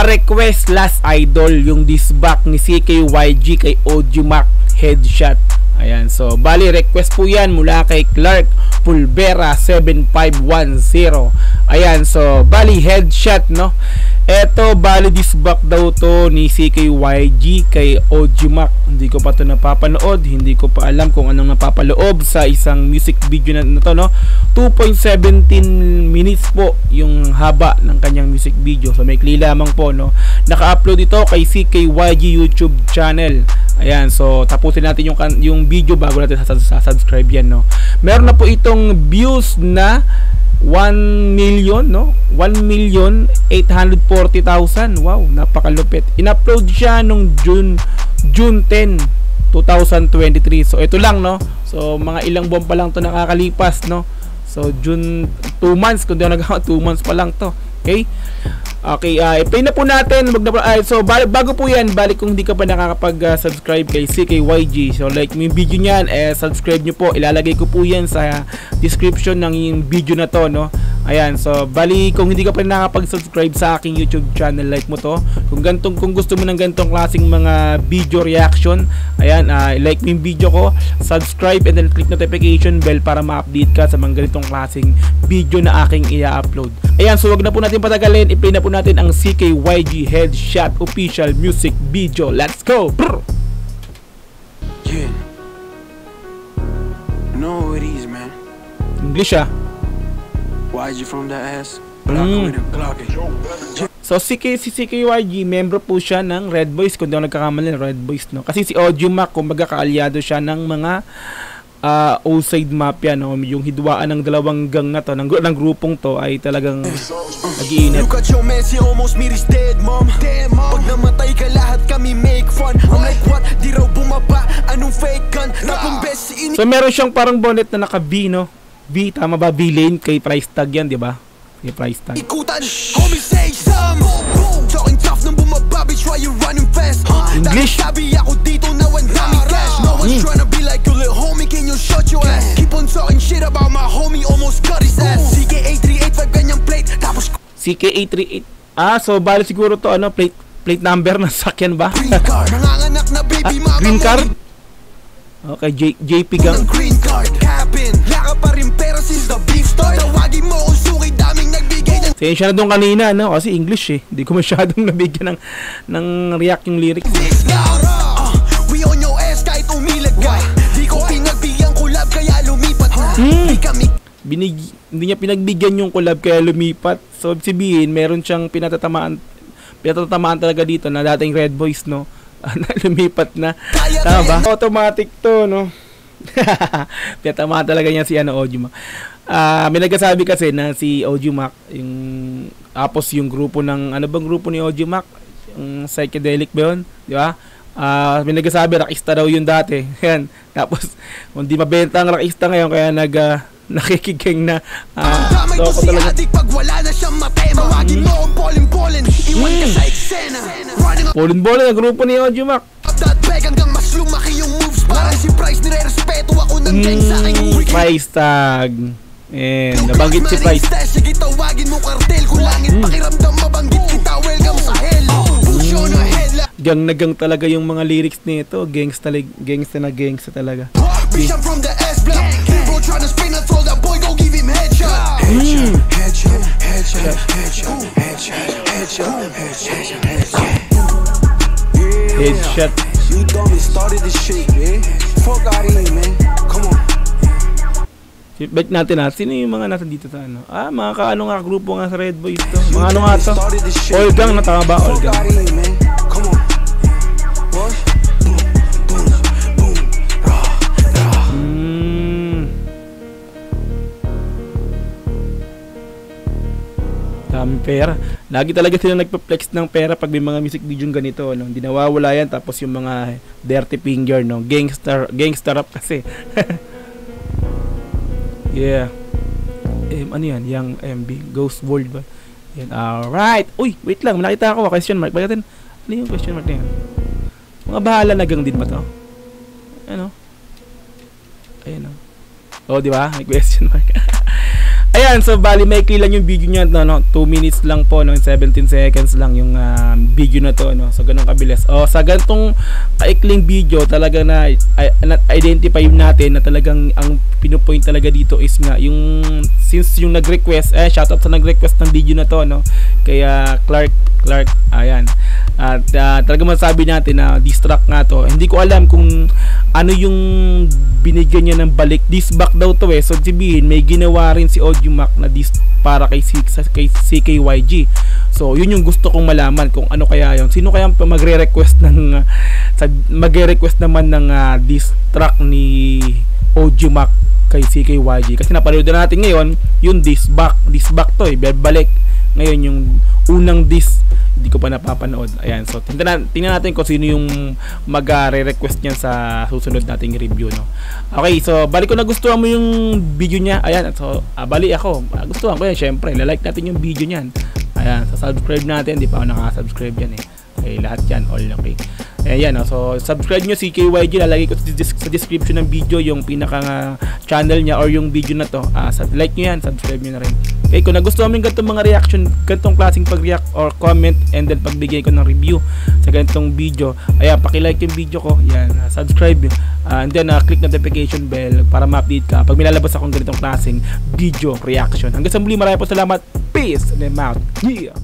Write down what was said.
pa-request Last Idol yung disback ni CKYG kay Audiomack Headshot. Ayan, so bali request po yan mula kay Clark Pulvera 7510. Ayan, so bali headshot, no. Eto bali disback daw to ni CKYG kay Audiomack. Hindi ko pa to napapanood, hindi ko pa alam kung anong napapaloob sa isang music video na to, no. 2.17 minutes po yung haba ng kanyang music video. So may kli lamang po, no. Naka-upload ito kay CKYG YouTube channel. Ayan, so tapusin natin yung video bago natin subscribe yan, no. Meron na po itong views na 1 million, no? 1,840,000. Wow, napakalupit. In-upload siya nung June 10, 2023. So ito lang, no. So mga ilang buwan pa lang to nakakalipas, no. So June 2 months, kung di ako nagawa 2 months pa lang to. Okay? Okay, i-play na po natin. So bago po yan, balik kung hindi ka pa nakakapag-subscribe kay CKYG, so like yung video niyan, subscribe nyo po. Ilalagay ko po yan sa description ng video na to, no. Ayan, so bali kung hindi ka pa nakakapag-subscribe sa aking YouTube channel, like mo to. Kung gusto mo ng gantong klaseng mga video reaction, ayan, like mo yung video ko, subscribe and then click notification bell para ma-update ka sa mga ganitong klaseng video na aking i-upload. Ayan, so wag na po natin patagalin, i-play na po natin ang CKYG Headshot official music video. Let's go! Brr! Yeah. No it is, man. English, Why'd you from the ass? Block it. So si CKYG, membro po siya ng Red Boys, kung di ako nagkakamali, Red Boys, no. Kasi si Audiomack, kumbaga kaalyado siya ng mga Outside Mafia, no. Yung hidwaan ng dalawang gang na to, ng grupong to ay talagang nag-iinit. Look at your man, si almost me is dead, mom. Pag namatay ka lahat kami make fun. I'm like what? Di raw bumaba, anong fake gun? Rapong best si So meron siyang parang bonnet na naka-V, no. V, tama ba? V-lane kay price tag yan, di ba? Kay price tag. ikutan, homie say some. Talking tough nang bumaba, bitch, why you running fast? English. Sabi ako dito na one dami cash. No one's tryna be like you, little homie, can you shut your ass? Keep on talking shit about my homie, almost cut his ass. CK8385 ganyang plate, tapos CK838. So bali siguro to ano, plate number ng sakyan ba? green card. Nanganganak na baby mama Green mo. card? Okay, JP gang. Ng green card, capin. Laka pa rin pera since the beef start. Tawagin mo kung suki, daming nagbigay ng Sensya na doon kanina, no? Kasi English, Hindi ko masyadong nabigyan ng react yung lyrics. discount. We on your ass kahit umilag ka. Di ko pinagbigyan collab kaya lumipat na. Di kami Hindi niya pinagbigyan yung collab kaya lumipat. So sabihin, meron siyang pinatatamaan talaga dito na dating Red Boys, no? Na lumipat na. Tama ba? Automatic to, no? Pinatamaan talaga niya si Audiomack. May nagsasabi kasi na si Audiomack, yung yung grupo ng, ano bang grupo ni Audiomack? Yung psychedelic ba yun? Di ba? May nagsasabi, rockista daw yun dati. Yan. Tapos, hindi mabenta ang rockista ngayon, kaya nakikigeng na. damay to si adik pag wala na siyang matema. Tawagin mo kung polin-polin, iwan ka sa eksena. Running up Bolin-bolin ang grupo ni Audiomack. that bag hanggang mas lumaki yung moves. Parang si Price, nire-respeto ako ng gang sa aking weekend. Price tag. And nabanggit si Price. Sige, tawagin mo kartel. Kulangin, pakiramdam, mabanggit kita. Welcome sa hell. Push on your head like Gang na gang talaga yung mga lyrics nito. Gangsta talaga. bitch, I'm from the S block. Bro tryna spin, I told that boy go give him headshot. Headshot. Headshot. You thought we started this shit, man. Fuck out of here, man. Come on. Feedback natin sino yung mga nasa dito sa ano? Mga kaano nga grupo nga sa Red Boys to. Mga ano nga to? All gang na tama ba? All Fuck gang. out of here, man. Come on. What? Boom, boom, rah. Daming pera. Lagi talaga sila nagpa-flex ng pera pag may mga music video ganito, no? Hindi nawawala yan. Tapos yung mga dirty finger, no? Gangster rap kasi. Yeah. Ano yan? Yang MB. Ghost World ba? Yan. Alright. Uy, wait lang. Nakita ako. Question mark. Bakit ano yung question mark na yan? Mga bahala na gang din ba to? Ano? Ayan o. Oh, di ba? May question mark. Ayan. ayan, so bali maikli lang yung video niya no, 2 minutes lang po no, 17 seconds lang yung video na to no. So ganun kabilis. Sa ganitong kaikling video talaga na identify natin na talagang ang pinupoint talaga dito is nga yung since yung nag-request, shoutout sa nag-request ng video na to no. Kaya Clark, ayan. At talaga masabi natin na diss track nga to. Hindi ko alam kung ano yung binigyan niya ng balik. Diss back daw to So sabihin may ginawa rin si Audiomack na diss para kay CKYG. So yun yung gusto kong malaman kung ano kaya yun. Sino kaya magre-request ng magre-request naman ng diss track ni Audiomack kay CKYG? Kasi napanood na natin ngayon yung diss back to balik. Ngayon yung unang diss hindi ko pa napapanood. Ayan, so tingnan natin kung sino yung magre-request niyan sa susunod nating review no. Okay, so balik ko nagustuhan mo yung video niya. Ayan, so bali ako. Gustuhan ko yan, syempre. I-like natin yung video niyan. Ayan, so subscribe natin. Hindi pa ako nakaka-subscribe yan Okay, lahat yan all okay. Ayan, so subscribe nyo CKYG, lalagay ko sa description ng video yung pinaka channel niya or yung video na to. Like nyo yan, subscribe nyo na rin. Okay, kung nagustuhan mo yung ganitong mga reaction, ganitong klaseng pag-react or comment and then pagbigay ko ng review sa ganitong video, ayan, paki-like yung video ko, yan, subscribe and then click notification bell para ma-update ka pag may lalabas akong ganitong klaseng video reaction. Hanggang sa muli, maraming po salamat. Peace and I'm out. Yeah!